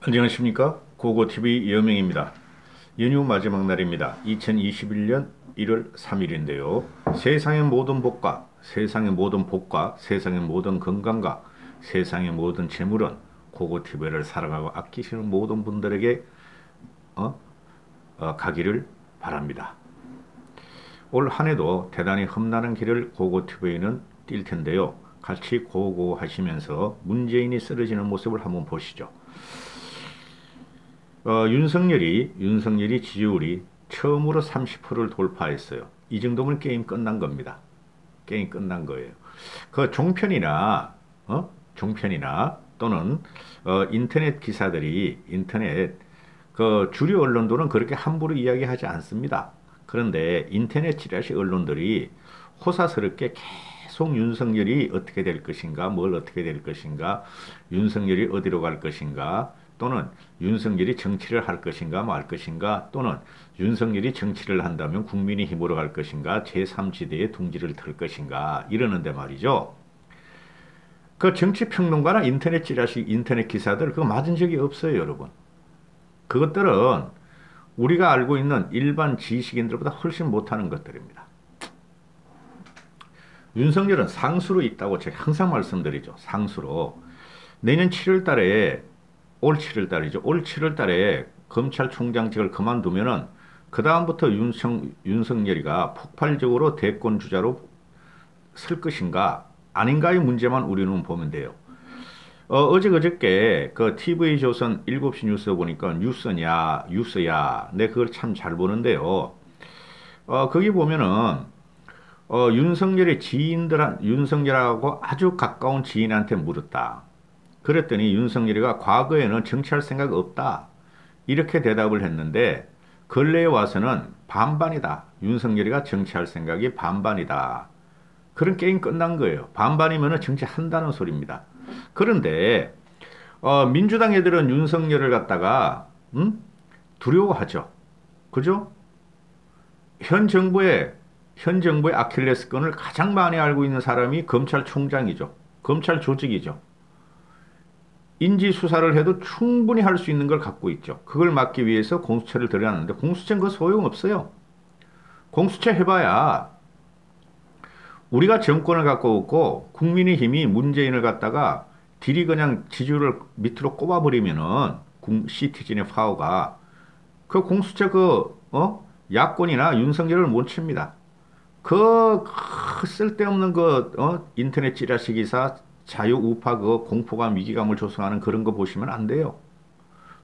안녕하십니까? 고고TV 이영명입니다. 연휴 마지막 날입니다. 2021년 1월 3일인데요. 세상의 모든 복과, 세상의 모든 복과, 세상의 모든 건강과, 세상의 모든 재물은 고고TV를 사랑하고 아끼시는 모든 분들에게 가기를 바랍니다. 올 한해도 대단히 험난한 길을 고고TV는 뛸 텐데요. 같이 고고하시면서 문재인이 쓰러지는 모습을 한번 보시죠. 윤석열이 지지율이 처음으로 30%를 돌파했어요. 이 정도면 게임 끝난 겁니다. 게임 끝난 거예요. 그 종편이나 또는 인터넷 기사들이 그 주류 언론들은 그렇게 함부로 이야기하지 않습니다. 그런데 인터넷 지라시 언론들이 호사스럽게 계속 윤석열이 어떻게 될 것인가, 뭘 어떻게 될 것인가, 윤석열이 어디로 갈 것인가, 또는 윤석열이 정치를 할 것인가 말 것인가, 또는 윤석열이 정치를 한다면 국민의힘으로 갈 것인가, 제3지대에 둥지를 틀 것인가 이러는데 말이죠. 그 정치평론가나 인터넷 지라시 인터넷 기사들 그거 맞은 적이 없어요, 여러분. 그것들은 우리가 알고 있는 일반 지식인들보다 훨씬 못하는 것들입니다. 윤석열은 상수로 있다고 제가 항상 말씀드리죠. 상수로. 내년 7월 달에 올 7월 달이죠. 올 7월 달에 검찰총장직을 그만두면은 그다음부터 윤석열이가 폭발적으로 대권 주자로 설 것인가 아닌가의 문제만 우리는 보면 돼요. 그저께 그 TV조선 7시 뉴스 보니까 뉴스야. 내 그걸 참 잘 보는데요. 거기 보면은 윤석열하고 아주 가까운 지인한테 물었다. 그랬더니 윤석열이가 과거에는 정치할 생각 없다. 이렇게 대답을 했는데 근래에 와서는 반반이다. 윤석열이가 정치할 생각이 반반이다. 그런 게임 끝난 거예요. 반반이면 정치한다는 소리입니다. 그런데 민주당 애들은 윤석열을 갖다가 두려워하죠. 그죠? 현 정부의 아킬레스건을 가장 많이 알고 있는 사람이 검찰총장이죠. 검찰 조직이죠. 인지 수사를 해도 충분히 할 수 있는 걸 갖고 있죠. 그걸 막기 위해서 공수처를 들여놨는데 공수처는 그 소용없어요. 공수처 해봐야 우리가 정권을 갖고 있고 국민의힘이 문재인을 갖다가 딜이 그냥 지지율을 밑으로 꼽아버리면은 시티즌의 파워가 그 공수처 야권이나 윤석열을 못 칩니다. 쓸데없는 인터넷 찌라시 기사 자유우파 공포감 위기감을 조성하는 그런 거 보시면 안 돼요.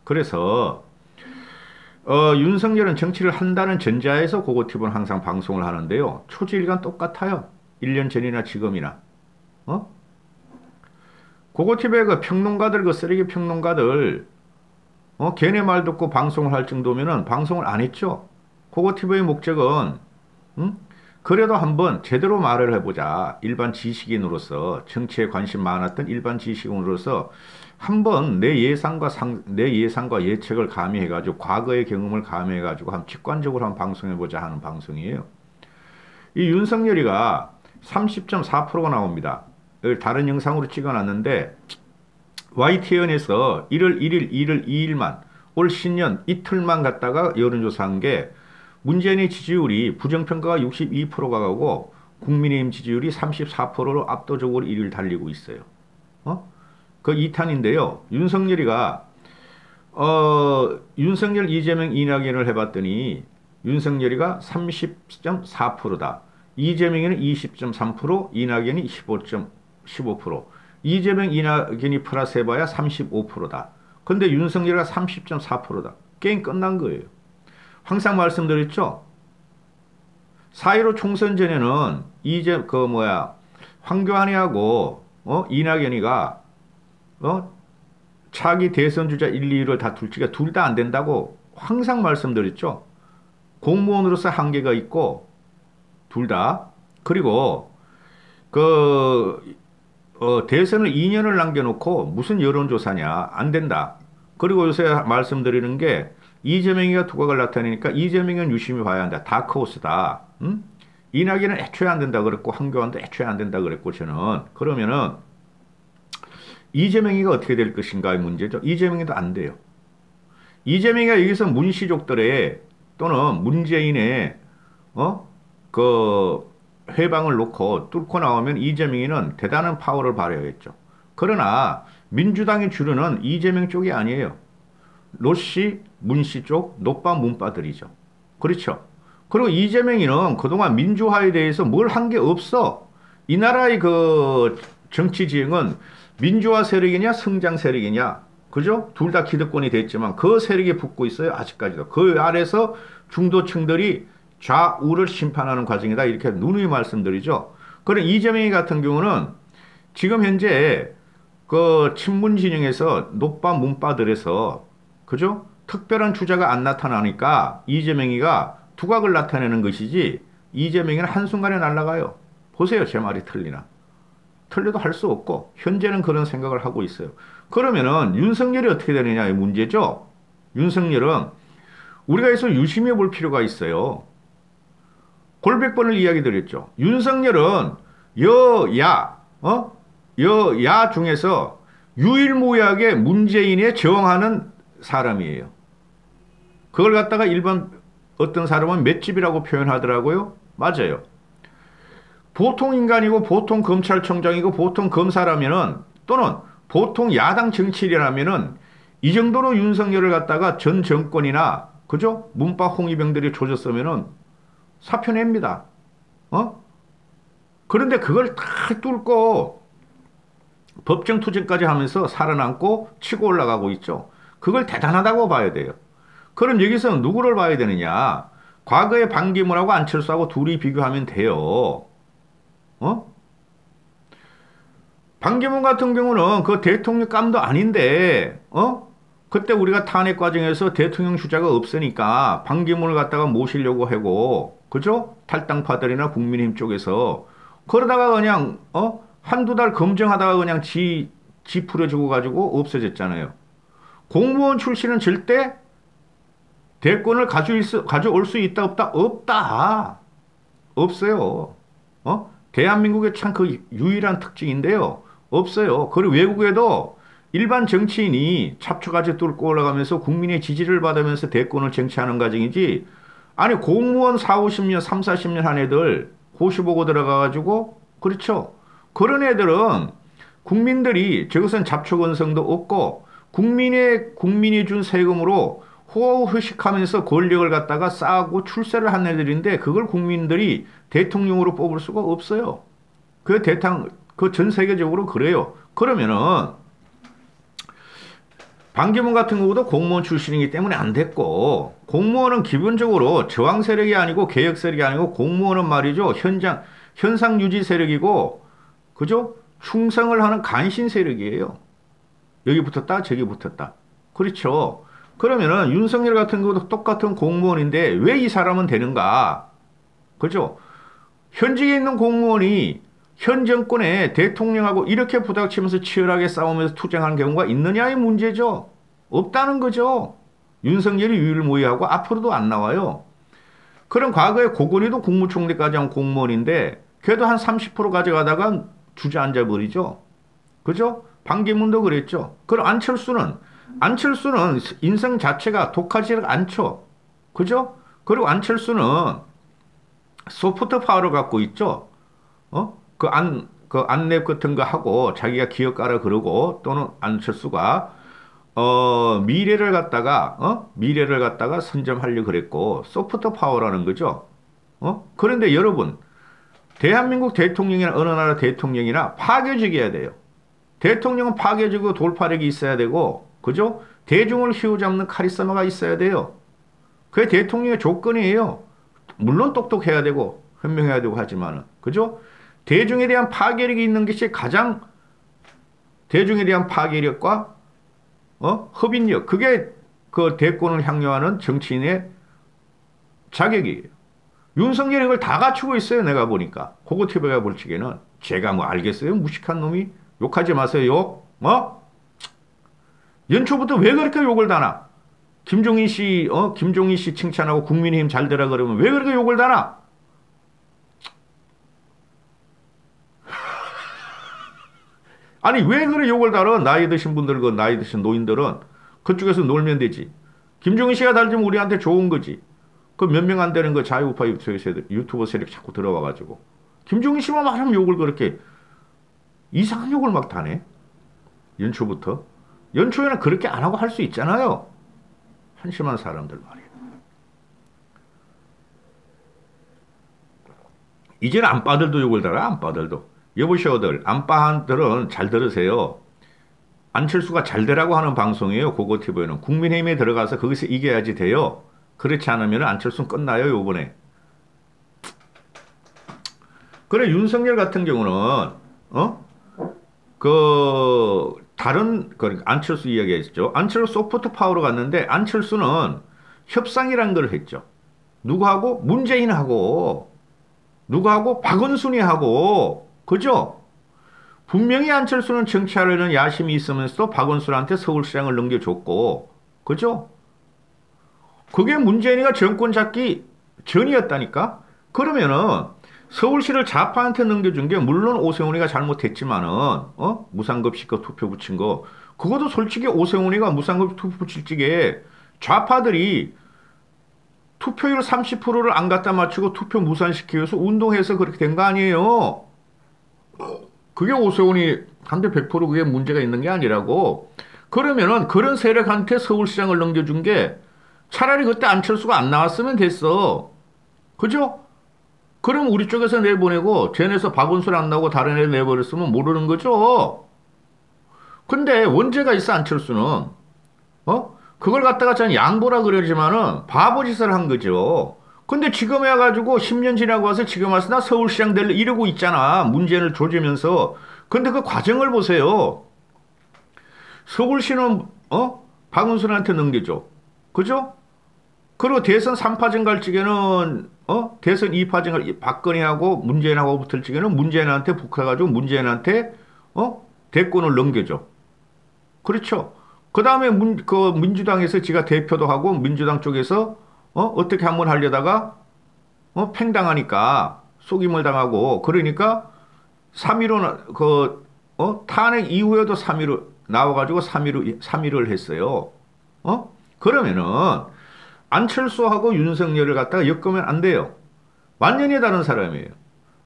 그래서 윤석열은 정치를 한다는 전자에서 고고티브는 항상 방송을 하는데요. 초지일관 똑같아요. 1년 전이나 지금이나. 고고티브의 그 평론가들, 그 쓰레기 평론가들, 걔네 말 듣고 방송을 할 정도면은 방송을 안 했죠. 고고티브의 목적은, 그래도 한번 제대로 말을 해보자. 일반 지식인으로서, 정치에 관심 많았던 일반 지식인으로서 한번 내 예상과 예측을 가미해가지고, 과거의 경험을 가미해가지고 한번 직관적으로 한번 방송해보자 하는 방송이에요. 이 윤석열이가 30.4%가 나옵니다. 다른 영상으로 찍어놨는데, YTN에서 1월 1일, 1월 2일만, 올 신년 이틀만 갔다가 여론조사한 게, 문재인의 지지율이 부정평가가 62%가 가고 국민의힘 지지율이 34%로 압도적으로 1위를 달리고 있어요. 그 2탄인데요. 윤석열, 이재명, 이낙연을 해봤더니 윤석열이가 30.4%다. 이재명이는 20.3%, 이낙연이 15%. 이재명, 이낙연이 플러스 해봐야 35%다. 근데 윤석열이가 30.4%다. 게임 끝난 거예요. 항상 말씀드렸죠? 4.15 총선 전에는 황교안이하고, 이낙연이가, 차기 대선 주자 1, 2위를 다둘지가 둘 다 안 된다고 항상 말씀드렸죠? 공무원으로서 한계가 있고, 둘 다. 그리고, 대선을 2년을 남겨놓고 무슨 여론조사냐. 안 된다. 그리고 요새 말씀드리는 게, 이재명이가 두각을 나타내니까 이재명은 유심히 봐야 한다. 다크호스다. 이낙연은 애초에 안 된다 그랬고 황교안도 애초에 안 된다 그랬고 저는 그러면은 이재명이가 어떻게 될 것인가의 문제죠. 이재명이도 안 돼요. 이재명이가 여기서 문시족들의 또는 문재인의 그 회방을 놓고 뚫고 나오면 이재명이는 대단한 파워를 발휘하겠죠. 그러나 민주당의 주류는 이재명 쪽이 아니에요. 로씨, 문씨 쪽, 노빠, 문빠들이죠. 그렇죠. 그리고 이재명이는 그동안 민주화에 대해서 뭘 한 게 없어. 이 나라의 그 정치 지형은 민주화 세력이냐 성장 세력이냐, 그죠? 둘 다 기득권이 됐지만 그 세력에 붙고 있어요. 아직까지도. 그 아래서 중도층들이 좌우를 심판하는 과정이다. 이렇게 누누이 말씀드리죠. 그런 이재명 같은 경우는 지금 현재 그 친문 진영에서 노빠 문빠들에서, 그죠? 특별한 주자가 안 나타나니까 이재명이가 두각을 나타내는 것이지, 이재명이는 한순간에 날아가요. 보세요. 제 말이 틀리나. 틀려도 할 수 없고 현재는 그런 생각을 하고 있어요. 그러면은 윤석열이 어떻게 되느냐의 문제죠. 윤석열은 우리가 여기서 유심히 볼 필요가 있어요. 골백번을 이야기 드렸죠. 윤석열은 여야 중에서 유일무이하게 문재인에 저항하는 사람이에요. 그걸 갖다가 일반 어떤 사람은 맷집이라고 표현하더라고요. 맞아요. 보통 인간이고 보통 검찰총장이고 보통 검사라면은, 또는 보통 야당 정치인이라면은 이 정도로 윤석열을 갖다가 전 정권이나, 그죠? 문파 홍위병들이 조졌으면은 사표 냅니다. 그런데 그걸 다 뚫고 법정 투쟁까지 하면서 살아남고 치고 올라가고 있죠. 그걸 대단하다고 봐야 돼요. 그럼 여기서 누구를 봐야 되느냐? 과거에 반기문하고 안철수하고 둘이 비교하면 돼요. 반기문 같은 경우는 그 대통령 감도 아닌데, 그때 우리가 탄핵 과정에서 대통령 주자가 없으니까 반기문을 갖다가 모시려고 하고, 그죠? 탈당파들이나 국민의힘 쪽에서 그러다가 그냥 한두 달 검증하다가 그냥 지 풀어주고 가지고 없어졌잖아요. 공무원 출신은 절대 대권을 가져올 수 있다 없다? 없다. 없어요. 대한민국의 참 그 유일한 특징인데요. 없어요. 그리고 외국에도 일반 정치인이 찹초가지 뚫고 올라가면서 국민의 지지를 받으면서 대권을 쟁취하는 과정이지, 아니 공무원 4, 50년, 3, 40년 한 애들 고시 보고 들어가가지고, 그렇죠. 그런 애들은 국민들이 저것은 잡초건성도 없고 국민이 준 세금으로 호호회식하면서 권력을 갖다가 쌓고 출세를 한 애들인데, 그걸 국민들이 대통령으로 뽑을 수가 없어요. 그 전 세계적으로 그래요. 그러면은 반기문 같은 경우도 공무원 출신이기 때문에 안 됐고, 공무원은 기본적으로 저항 세력이 아니고 개혁 세력이 아니고, 공무원은 말이죠, 현상 유지 세력이고, 그죠? 충성을 하는 간신 세력이에요. 여기 붙었다 저기 붙었다. 그렇죠. 그러면은 윤석열 같은 경우도 똑같은 공무원인데 왜 이 사람은 되는가? 그죠? 현직에 있는 공무원이 현 정권의 대통령하고 이렇게 부닥치면서 치열하게 싸우면서 투쟁하는 경우가 있느냐의 문제죠. 없다는 거죠. 윤석열이 유일무이하고 앞으로도 안 나와요. 그럼 과거에 고건희도 국무총리까지 한 공무원인데 걔도 한 30% 가져가다가 주저앉아 버리죠. 그죠? 반기문도 그랬죠. 그럼 안철수는 인성 자체가 독하지가 않죠. 그죠? 그리고 안철수는 소프트 파워를 갖고 있죠. 그 안랩 같은 거 하고 자기가 기억 가라 그러고, 또는 안철수가 미래를 갖다가 선점하려고 그랬고, 소프트 파워라는 거죠. 그런데 여러분, 대한민국 대통령이나 어느 나라 대통령이나 파괴적이어야 돼요. 대통령은 파괴적이고 돌파력이 있어야 되고, 그죠? 대중을 휘어잡는 카리스마가 있어야 돼요. 그게 대통령의 조건이에요. 물론 똑똑해야 되고 현명해야 되고 하지만은, 그죠? 대중에 대한 파괴력이 있는 것이 가장, 대중에 대한 파괴력과 흡인력, 그게 그 대권을 향유하는 정치인의 자격이에요. 윤석열이 그걸 다 갖추고 있어요. 내가 보니까. 고고티브가 볼 적에는. 제가 뭐 알겠어요? 무식한 놈이. 욕하지 마세요. 욕. 연초부터 왜 그렇게 욕을 다나? 김종인 씨 칭찬하고 국민의힘 잘 되라 그러면 왜 그렇게 욕을 다나? 아니 왜 그래 욕을 달아? 나이 드신 분들, 나이 드신 노인들은 그쪽에서 놀면 되지. 김종인 씨가 달리면 우리한테 좋은 거지. 그 몇 명 안 되는 거 자유우파 유튜버 세력 자꾸 들어와가지고. 김종인 씨만 말하면 욕을 그렇게, 이상한 욕을 막 다네. 연초부터. 연초에는 그렇게 안 하고 할 수 있잖아요. 한심한 사람들 말이에요. 이제는 안빠들도 욕을 달아, 안빠들도. 여보시오들, 안빠들은 잘 들으세요. 안철수가 잘 되라고 하는 방송이에요. 고고티브에는. 국민의힘에 들어가서 거기서 이겨야지 돼요. 그렇지 않으면 안철수는 끝나요, 요번에. 그래, 윤석열 같은 경우는, 안철수 이야기했죠. 안철수 소프트 파워로 갔는데, 안철수는 협상이란 걸 했죠. 누구하고? 문재인하고, 누구하고? 박원순이하고, 그죠? 분명히 안철수는 정치하려는 야심이 있으면서도 박원순한테 서울시장을 넘겨줬고, 그죠? 그게 문재인이가 정권 잡기 전이었다니까? 그러면은 서울시를 좌파한테 넘겨준 게 물론 오세훈이가 잘못했지만은, 무상급식과 투표 붙인 거, 그것도 솔직히 오세훈이가 무상급식 투표 붙일 적에 좌파들이 투표율 30%를 안 갖다 맞추고 투표 무산시키기 위해서 운동해서 그렇게 된 거 아니에요? 그게 오세훈이 한테 100% 그게 문제가 있는 게 아니라고. 그러면은 그런 세력한테 서울시장을 넘겨준 게 차라리 그때 안철수가 안 나왔으면 됐어. 그죠? 그럼 우리 쪽에서 내보내고 쟤네서 박원순 안 나오고 다른 애 내버렸으면 모르는 거죠. 근데 원죄가 있어 안철수는. 그걸 갖다가 전 양보라 그러지만은 바보짓을 한 거죠. 근데 지금 해가지고 10년 지나고 와서 지금 와서 나 서울시장 될래 이러고 있잖아. 문재인을 조지면서. 근데 그 과정을 보세요. 서울시는 박원순한테 넘겨줘. 그죠? 그리고 대선 3파전 갈 적에는 대선 2파전 갈 박근혜하고 문재인하고 붙을 적에는 문재인한테 북해가지고 문재인한테 대권을 넘겨줘. 그렇죠? 그 다음에 민주당에서 지가 대표도 하고 민주당 쪽에서 어떻게 한번 하려다가 팽당하니까 속임을 당하고 그러니까 3.15 탄핵 이후에도 3.15 나와가지고 3.15를 했어요. 그러면은 안철수하고 윤석열을 갖다가 엮으면 안 돼요. 완전히 다른 사람이에요.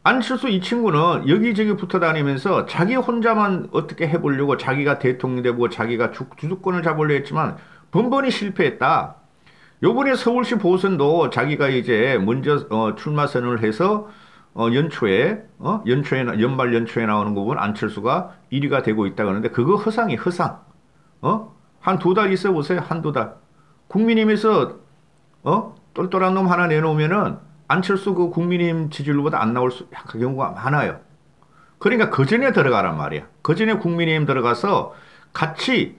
안철수 이 친구는 여기저기 붙어 다니면서 자기 혼자만 어떻게 해보려고 자기가 대통령 되고 자기가 주도권을 잡으려 했지만 번번이 실패했다. 요번에 서울시 보선도 자기가 이제 먼저 출마 선언을 해서 연말 연초에 나오는 거 보면 안철수가 1위가 되고 있다 그러는데 그거 허상이 허상. 한 2달 있어 보세요. 한두 달. 국민의힘에서 똘똘한 놈 하나 내놓으면은 안철수 그 국민의힘 지지율보다 안 나올 경우가 많아요. 그러니까 그 전에 들어가란 말이야. 그 전에 국민의힘 들어가서 같이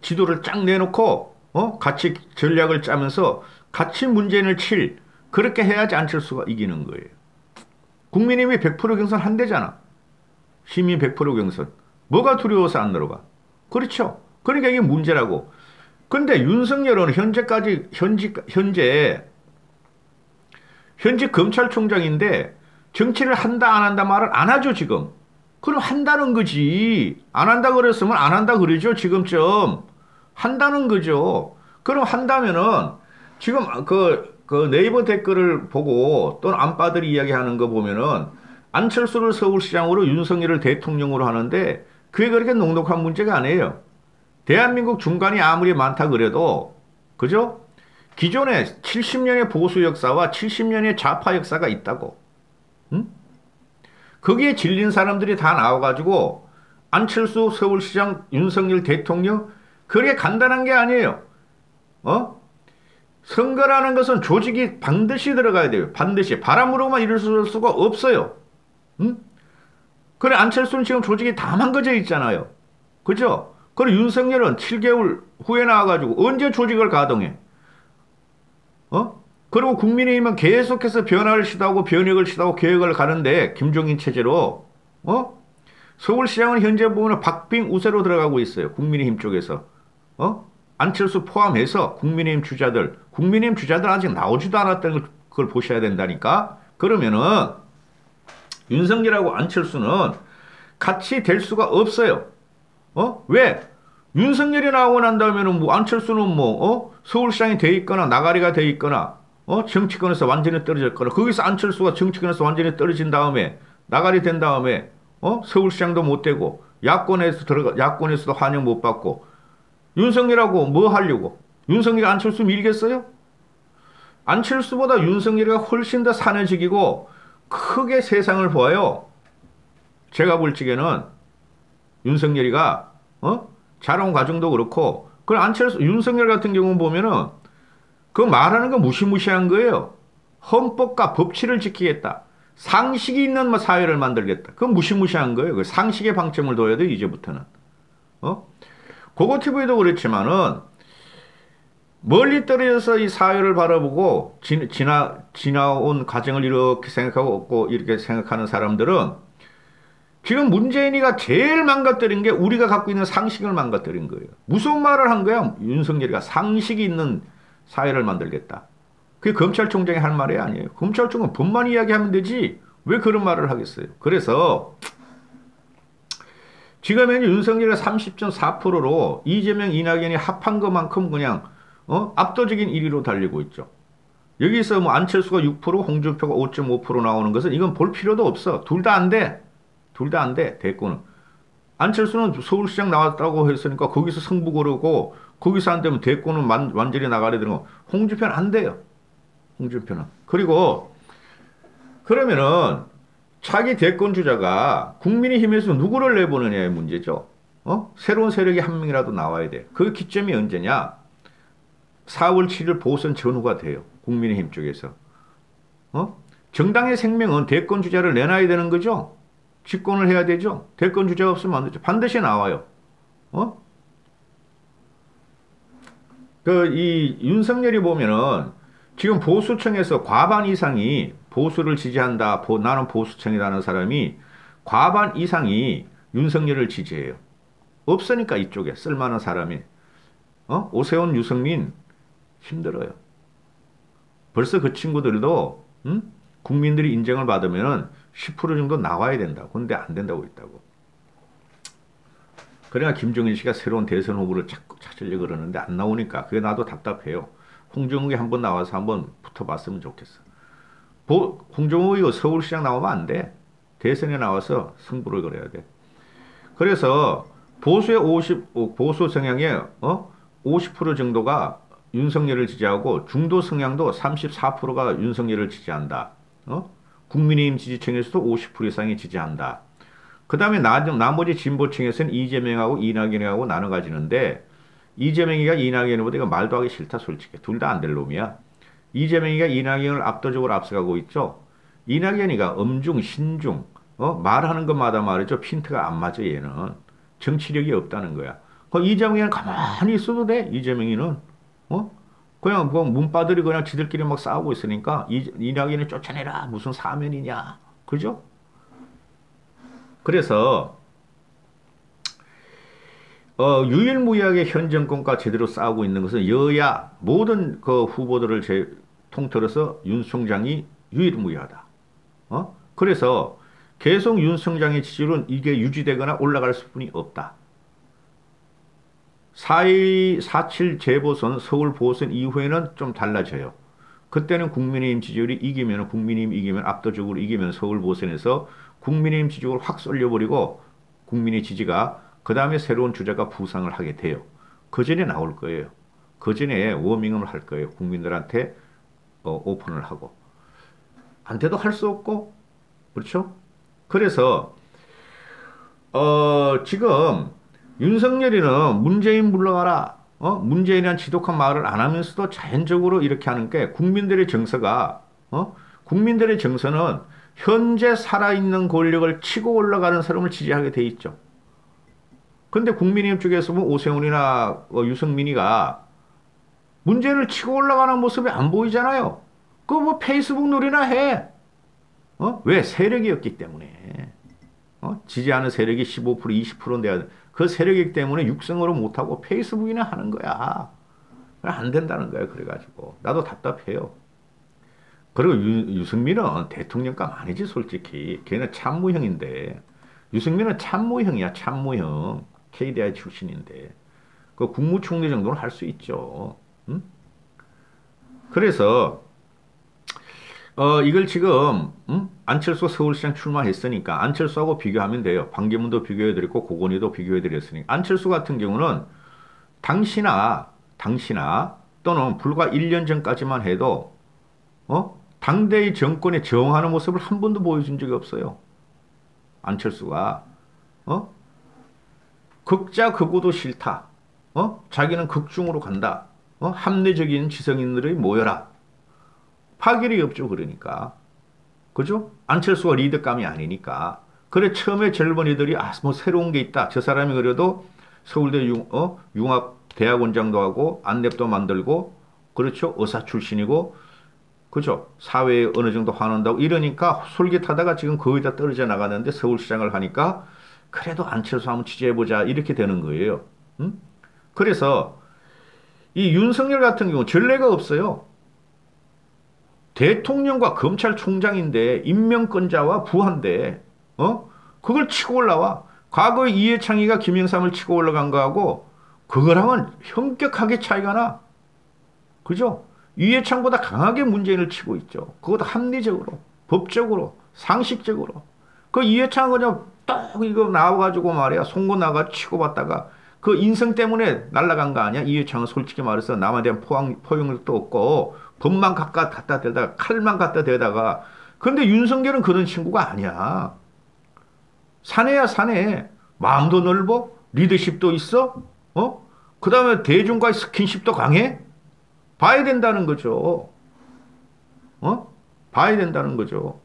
지도를 쫙 내놓고 같이 전략을 짜면서 같이 문재인을 칠 그렇게 해야지 안철수가 이기는 거예요. 국민의힘이 100% 경선 한대잖아. 시민 100% 경선. 뭐가 두려워서 안 들어가? 그렇죠. 그러니까 이게 문제라고. 근데 윤석열은 현재 검찰총장인데 정치를 한다 안 한다 말을 안 하죠 지금. 그럼 한다는 거지. 안 한다 그랬으면 안 한다 그러죠 지금쯤. 한다는 거죠. 그럼 한다면은 지금 그 네이버 댓글을 보고 또는 안빠들이 이야기하는 거 보면은 안철수를 서울시장으로 윤석열을 대통령으로 하는데 그게 그렇게 녹록한 문제가 아니에요. 대한민국 중간이 아무리 많다 그래도 그죠? 기존에 70년의 보수 역사와 70년의 좌파 역사가 있다고. 응? 거기에 질린 사람들이 다 나와가지고 안철수 서울시장 윤석열 대통령 그게 간단한 게 아니에요. 선거라는 것은 조직이 반드시 들어가야 돼요. 반드시. 바람으로만 이룰 수가 없어요. 응? 그래 안철수는 지금 조직이 다 망가져 있잖아요. 그죠? 그리고 윤석열은 7개월 후에 나와가지고 언제 조직을 가동해? 그리고 국민의힘은 계속해서 변화를 시도하고 변혁을 시도하고 계획을 가는데 김종인 체제로 서울시장은 현재 보면 박빙 우세로 들어가고 있어요. 국민의힘 쪽에서. 안철수 포함해서 국민의힘 주자들 아직 나오지도 않았다는 걸 보셔야 된다니까. 그러면은 윤석열하고 안철수는 같이 될 수가 없어요. 왜? 윤석열이 나오고 난 다음에는 뭐 안철수는 서울시장이 돼 있거나 나가리가 돼 있거나 정치권에서 완전히 떨어졌거나 거기서 안철수가 정치권에서 완전히 떨어진 다음에 나가리 된 다음에 서울시장도 못 되고 야권에서도 환영 못 받고 윤석열하고 뭐 하려고? 윤석열이 안철수 밀겠어요? 안철수보다 윤석열이가 훨씬 더 사내적이고 크게 세상을 보아요. 제가 볼 적에는 윤석열이가 자라온 과정도 그렇고 그 윤석열 같은 경우 보면은 그 말하는 거 무시무시한 거예요. 헌법과 법치를 지키겠다. 상식이 있는 사회를 만들겠다. 그건 무시무시한 거예요. 그 상식의 방점을 둬야 돼 이제부터는. 고고TV도 그렇지만은 멀리 떨어져서 이 사회를 바라보고 지나온 과정을 이렇게 생각하고 이렇게 생각하는 사람들은 지금 문재인이가 제일 망가뜨린 게 우리가 갖고 있는 상식을 망가뜨린 거예요. 무슨 말을 한 거야? 윤석열이가 상식이 있는 사회를 만들겠다. 그게 검찰총장이 할 말이 아니에요. 검찰총장은 법만 이야기하면 되지 왜 그런 말을 하겠어요. 그래서 지금은 윤석열이가 30.4%로 이재명, 이낙연이 합한 것만큼 그냥 압도적인 1위로 달리고 있죠. 여기서 뭐 안철수가 6%, 홍준표가 5.5% 나오는 것은 이건 볼 필요도 없어. 둘 다 안 돼. 둘 다 안 돼. 대권은. 안철수는 서울시장 나왔다고 했으니까 거기서 승부 고르고 거기서 안 되면 대권은 완전히 나가려 되는 거. 홍준표는 안 돼요. 홍준표는. 그리고 그러면은 차기 대권 주자가 국민의힘에서 누구를 내보느냐의 문제죠. 새로운 세력이 한 명이라도 나와야 돼. 그 기점이 언제냐? 4월 7일 보선 전후가 돼요. 국민의힘 쪽에서. 정당의 생명은 대권 주자를 내놔야 되는 거죠. 집권을 해야 되죠. 대권 주자가 없으면 안 되죠. 반드시 나와요. 이 윤석열이 보면은 지금 보수층에서 과반 이상이 보수를 지지한다. 나는 보수층이라는 사람이 과반 이상이 윤석열을 지지해요. 없으니까 이쪽에 쓸만한 사람이. 오세훈, 유승민 힘들어요. 벌써 그 친구들도 국민들이 인정을 받으면 10% 정도 나와야 된다. 근데 안 된다고 있다고. 그러나 김종인 씨가 새로운 대선 후보를 자꾸 찾으려고 그러는데 안 나오니까 그게 나도 답답해요. 홍정욱이 한번 나와서 한번 붙어봤으면 좋겠어. 홍정욱이 서울시장 나오면 안 돼. 대선에 나와서 승부를 걸어야 돼. 그래서 보수 성향의 50% 정도가 윤석열을 지지하고 중도 성향도 34%가 윤석열을 지지한다. 국민의힘 지지층에서도 50% 이상이 지지한다. 그 다음에 나머지 진보층에서는 이재명하고 이낙연하고 나눠 가지는데 이재명이가 이낙연보다 이거 말도 하기 싫다 솔직히. 둘 다 안 될 놈이야. 이재명이가 이낙연을 압도적으로 앞서가고 있죠. 이낙연이가 엄중, 신중 말하는 것마다 말이죠. 핀트가 안 맞아 얘는. 정치력이 없다는 거야. 이재명이는 가만히 있어도 돼. 이재명이는. 그냥 뭐 문바들이 그냥 지들끼리 막 싸우고 있으니까 이낙연이 쫓아내라. 무슨 사면이냐. 그죠? 그래서 유일무이하게 현 정권과 제대로 싸우고 있는 것은 여야 모든 그 후보들을 통틀어서 윤 총장이 유일무이하다. 그래서 계속 윤 총장의 지지율은 이게 유지되거나 올라갈 수뿐이 없다. 4.7 재보선 서울 보선 이후에는 좀 달라져요. 그때는 국민의힘 지지율이 국민의힘 이기면 압도적으로 이기면 서울 보선에서 국민의힘 지지율을 확 쏠려버리고 국민의 지지가 그 다음에 새로운 주자가 부상을 하게 돼요. 그 전에 나올 거예요. 그 전에 워밍업을 할 거예요. 국민들한테 오픈을 하고. 안 돼도 할 수 없고 그렇죠? 그래서 지금 윤석열이는 문재인 물러가라. 문재인이란 지독한 말을 안 하면서도 자연적으로 이렇게 하는 게 국민들의 정서가 국민들의 정서는 현재 살아있는 권력을 치고 올라가는 사람을 지지하게 돼 있죠. 근데 국민의힘 쪽에서 보면 오세훈이나 유승민이가 문재인을 치고 올라가는 모습이 안 보이잖아요. 그거 뭐 페이스북 놀이나 해. 왜? 세력이었기 때문에. 지지하는 세력이 15%, 20%인데 그 세력이기 때문에 육성으로 못하고 페이스북이나 하는 거야. 안 된다는 거야. 그래가지고. 나도 답답해요. 그리고 유승민은 대통령감 아니지 솔직히. 걔는 참모형인데. 유승민은 참모형이야. 참모형. KDI 출신인데. 그 국무총리 정도는 할 수 있죠. 음? 그래서 이걸 지금 안철수 서울시장 출마했으니까 안철수하고 비교하면 돼요. 반기문도 비교해드렸고 고건희도 비교해드렸으니까 안철수 같은 경우는 당시나 또는 불과 1년 전까지만 해도 당대의 정권에 저항하는 모습을 한 번도 보여준 적이 없어요. 안철수가 극자 극우도 싫다. 자기는 극중으로 간다. 합리적인 지성인들이 모여라. 파괴력이 없죠. 그러니까. 그죠? 안철수가 리더감이 아니니까. 그래 처음에 젊은이들이 뭐 새로운 게 있다. 저 사람이 그래도 서울대 융합대학원장도 하고 안랩도 만들고 그렇죠. 의사 출신이고 그죠? 사회에 어느 정도 화난다고 이러니까 솔깃하다가 지금 거의 다 떨어져 나가는데 서울시장을 하니까 그래도 안철수 한번 취재해보자 이렇게 되는 거예요. 그래서 이 윤석열 같은 경우 전례가 없어요. 대통령과 검찰총장인데 임명권자와 부한데 그걸 치고 올라와. 과거에 이해창이가 김영삼을 치고 올라간 거하고 그거랑은 현격하게 차이가 나. 그죠? 이해창보다 강하게 문재인을 치고 있죠. 그것도 합리적으로, 법적으로, 상식적으로. 그 이해창은 그냥 딱 이거 나와가지고 말이야. 송고 나가 치고받다가 그 인성 때문에 날아간 거 아니야? 이해창은 솔직히 말해서 남에 대한 포용력도 없고 법만 갖다 대다가 칼만 갖다 대다가 근데 윤석열은 그런 친구가 아니야. 사내야 사내. 마음도 넓어. 리더십도 있어. 그 다음에 대중과의 스킨십도 강해. 봐야 된다는 거죠. 봐야 된다는 거죠.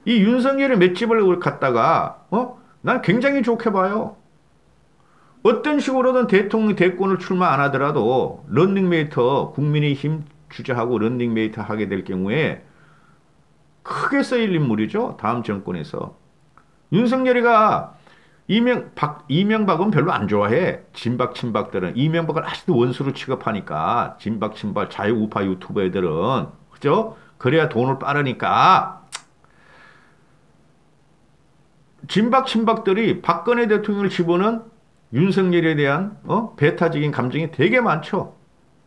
이 윤석열의 맷집을 갖다가 난 굉장히 좋게 봐요. 어떤 식으로든 대통령 대권을 출마 안 하더라도 런닝메이터 국민의힘 주자하고 런닝메이터 하게 될 경우에 크게 쓰일 인물이죠. 다음 정권에서. 윤석열이가 이명박은 별로 안 좋아해. 진박 친박들은 이명박을 아직도 원수로 취급하니까 진박 친박 자유우파 유튜버 애들은 그죠? 그래야 돈을 빠르니까 진박 친박들이 박근혜 대통령을 집어넣은 윤석열에 대한 배타적인 감정이 되게 많죠.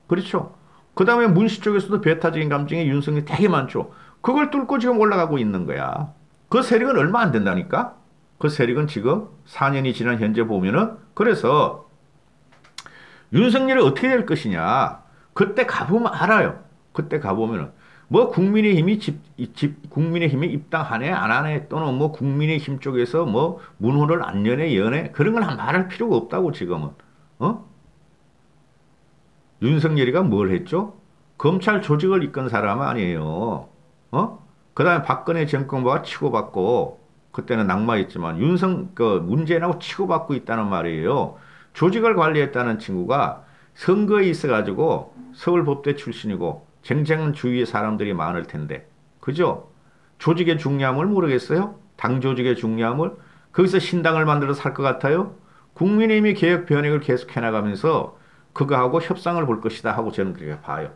그렇죠. 그 다음에 문시 쪽에서도 배타적인 감정이 윤석열이 되게 많죠. 그걸 뚫고 지금 올라가고 있는 거야. 그 세력은 얼마 안 된다니까. 그 세력은 지금 4년이 지난 현재 보면은 그래서 윤석열이 어떻게 될 것이냐. 그때 가보면 알아요. 그때 가보면은 뭐 국민의힘이 입당하네 안 하네 또는 뭐 국민의힘 쪽에서 뭐 문호를 안 여네 여네 그런 건 말할 필요가 없다고 지금은. 윤석열이가 뭘 했죠? 검찰 조직을 이끈 사람 아니에요. 그 다음에 박근혜 정권과 치고받고 그때는 낙마했지만 문재인하고 치고받고 있다는 말이에요. 조직을 관리했다는 친구가 선거에 있어가지고 서울법대 출신이고 쟁쟁한 주위에 사람들이 많을 텐데 그죠? 조직의 중요함을 모르겠어요? 당 조직의 중요함을? 거기서 신당을 만들어서 살 것 같아요? 국민의힘이 개혁 변혁을 계속 해나가면서 그거하고 협상을 볼 것이다 하고 저는 그렇게 봐요.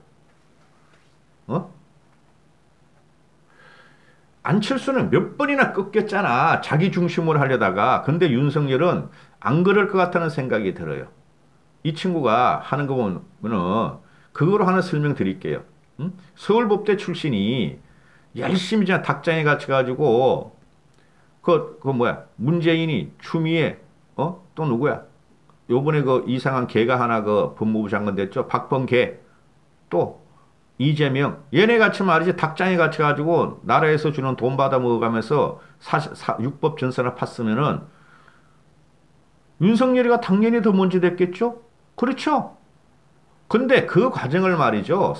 안철수는 몇 번이나 꺾였잖아. 자기 중심으로 하려다가. 근데 윤석열은 안 그럴 것 같다는 생각이 들어요. 이 친구가 하는 거 보면은 그거로 하나 설명드릴게요. 서울법대 출신이 열심히 닭장에 갇혀가지고 문재인이 추미애 또 누구야? 요번에 그 이상한 개가 하나 그 법무부 장관 됐죠. 박범계 또 이재명 얘네 같이 말이지 닭장에 갇혀가지고 나라에서 주는 돈 받아 먹어가면서 육법 전선을 팠으면은 윤석열이가 당연히 더 먼저 됐겠죠? 그렇죠? 근데 그 과정을 말이죠.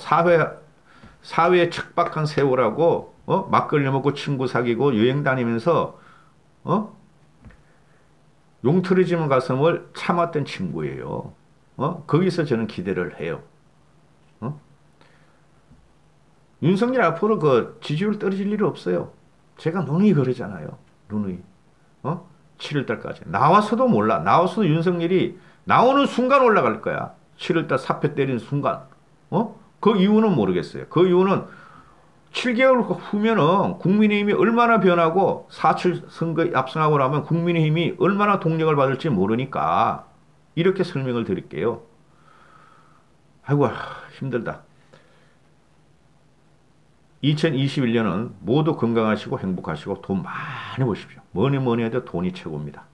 사회에 척박한 세월하고 막걸리 먹고 친구 사귀고 여행 다니면서 용트리즘 가슴을 참았던 친구예요. 거기서 저는 기대를 해요. 윤석열 앞으로 그 지지율 떨어질 일이 없어요. 제가 누누이 그러잖아요. 누누이. 7월달까지. 나와서도 몰라. 나와서도 윤석열이 나오는 순간 올라갈 거야. 7월달 사표 때리는 순간. 그 이유는 모르겠어요. 그 이유는 7개월 후면은 국민의힘이 얼마나 변하고 4.7 선거에 압승하고 나면 국민의힘이 얼마나 동력을 받을지 모르니까 이렇게 설명을 드릴게요. 아이고, 힘들다. 2021년은 모두 건강하시고 행복하시고 돈 많이 버십시오. 뭐니 뭐니 해도 돈이 최고입니다.